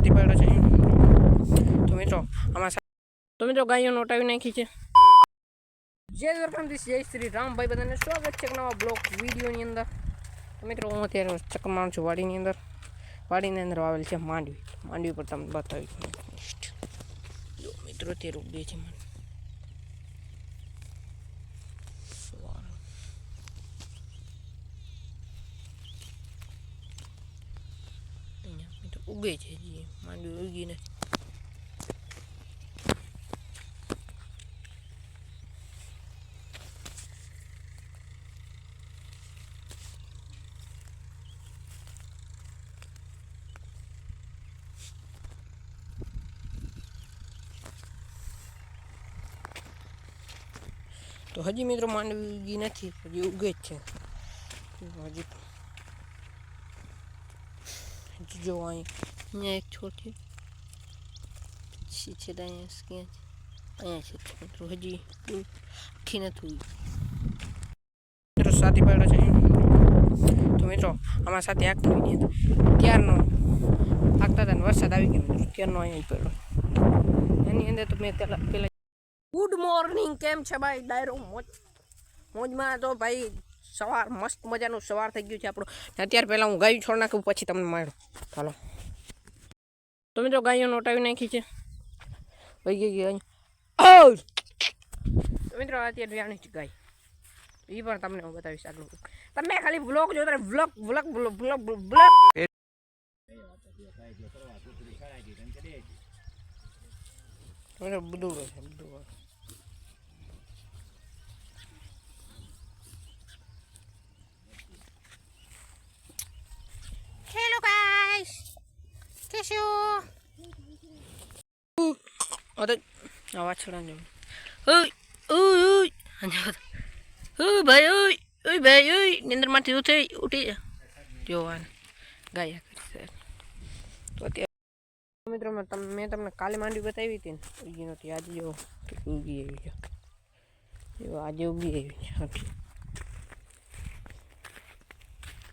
સાથી પડ્યો છે તો મિત્રો ગાયો નોટાવી નાખી છે. જય દ્વારકાધીશ, જય શ્રી રામ. ભાઈ બધાને સ્વાગત છે નવા બ્લોગ વિડીયોની અંદર. તો મિત્રો હું અત્યારે ચક્કર મારું છું વાડીની અંદર આવેલ છે માંડવી પર તમને બતાવી જો મિત્રો તે રૂપે છે ઉગે છે માંડવી ઉગી નથી. તો હજી મિત્રો માંડવી ઉગી નથી, હજી ઉગે જ છે. હજી જો અહીંયા એક છોડ છે, પછી છે અહીંયા છે મિત્રો, હજી આખી નથી મિત્રો સાથી પડ્યો છે. તો મિત્રો આમાં સાથે આગતા હોય ને ત્યારનો આગતા હતા ને વરસાદ આવી ગયો મિત્રો, ત્યારનો અહીંયા જ પડ્યો. એની અંદર તો મેં પેલા ગુડ મોર્નિંગ, કેમ છે ભાઈ? ડાયરો મોજમાં. તો ભાઈ સવાર મસ્ત મજાનું સવાર થઈ ગયું છે આપણું. અત્યારે પહેલાં હું ગાયું છોડ નાખું, પછી તમને મળ્યું. ચાલો તો મિત્રો ગાયો નોટાવી નાખી છે. વહી ગઈ ગાય. તો મિત્રો અત્યારે વ્યાણી છે ગાય, એ પણ તમને હું બતાવીશ આગળ. તમે ખાલી બ્લોગ જોતા બ્લોગ બધું. હેલો ગાઈસ, કેસે હો? આવાજ છોડા જો. ભાઈ નિંદરમાંથી ઉઠી જોવાનું ગાયા કરી. તો અત્યારે મિત્રો મેં તમને કાલે માંડવી બતાવી હતી ને, ઉગી નહોતી. આજે જો ઉગી આવી છે, આજે ઉગી આવી છે,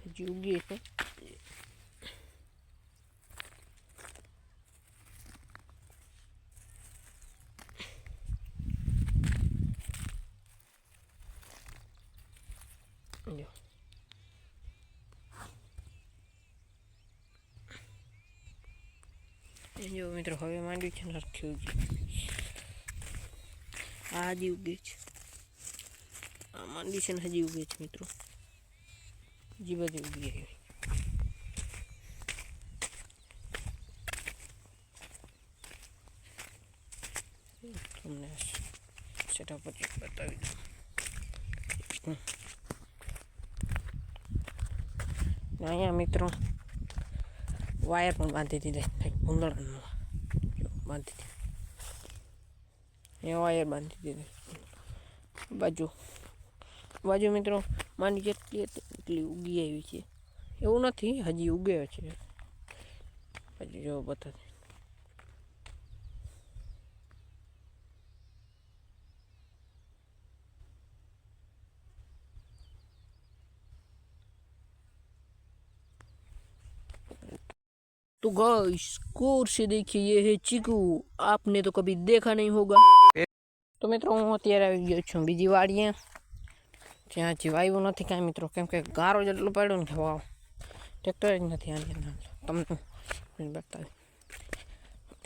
હજી ઉગી છે. જો મિત્રો હવે માંડવી છે ને રખી ઉગી, આ હજી ઉગે છે. આ માંડવી છે ને હજી ઉગે છે મિત્રો, હજી બધી ઉગી આવી. તમને સેટઅપ પછી બતાવી દઉં. અહીંયા મિત્રો વાયર પણ બાંધી દીધા, ભૂંદળાનું બાંધી દીધી, અહીંયા વાયર બાંધી દીધી. બાજુ મિત્રો માંડી જેટલી એટલી ઉગી આવી છે એવું નથી, હજી ઉગે છે. હજી જો બતાવી तो गाइस गौर से देखिए, ये है चीकू, आपने तो कभी देखा नहीं होगा. તો મિત્રો હું અત્યારે આવી ગયો છું બીજી વાડીએ, જ્યાં હજી વાવ્યું નથી કાંઈ મિત્રો, કેમ કે ગારો જેટલો પડ્યો ને વાવ ટ્રેક્ટર જ નથી આની અંદર. તમને બતાવી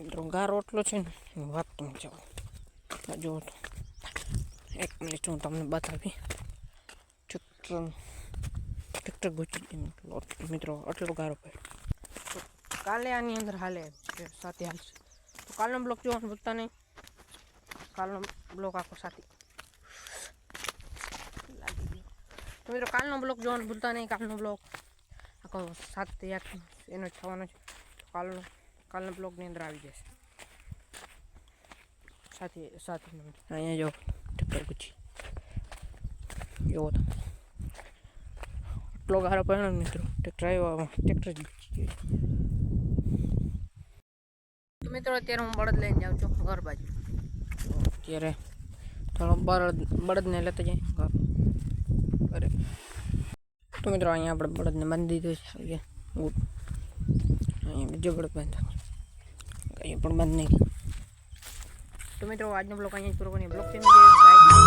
મિત્રો ગારો એટલો છે ને વાત તમે જાઓ. જો એક મિનિટ હું તમને બતાવી. ટ્રેક્ટર ગોચી મિત્રો આટલો ગારો પડ્યો. કાલે આની અંદર હાલે સાથે હાલશે. તો કાલનો બ્લોક જોવાનું ભૂલતા નહીં. કાલનો બ્લોક આખો સાથે લાગી ગયો. તો મિત્રો કાલનો બ્લોક જોવાનું ભૂલતા નહીં. કાલનો બ્લોક આખો 7 થી 8 એનો જ થવાનો છે. કાલનો બ્લોકની અંદર આવી જશે સાથે. અહીંયા જો ટ્રેક્ટર ગુચી એવો તો એટલો ગારો પડ્યો મિત્રો, ટ્રેક્ટર આવ્યો, ટ્રેક્ટર જ મિત્રો. અત્યારે હું બળદ લઈને જાઉં છું ઘર બાજુ. અત્યારે થોડો બળદને લેતા જાય ઘરે. તો મિત્રો અહીંયા આપણે બળદને બાંધી દીધું છે. અહીંયા બીજો બળદ બાંધો કંઈ પણ બંધ નહીં. તો મિત્રો આજનો બ્લોગ અહીંયા જ પૂરો કરીએ. Blog like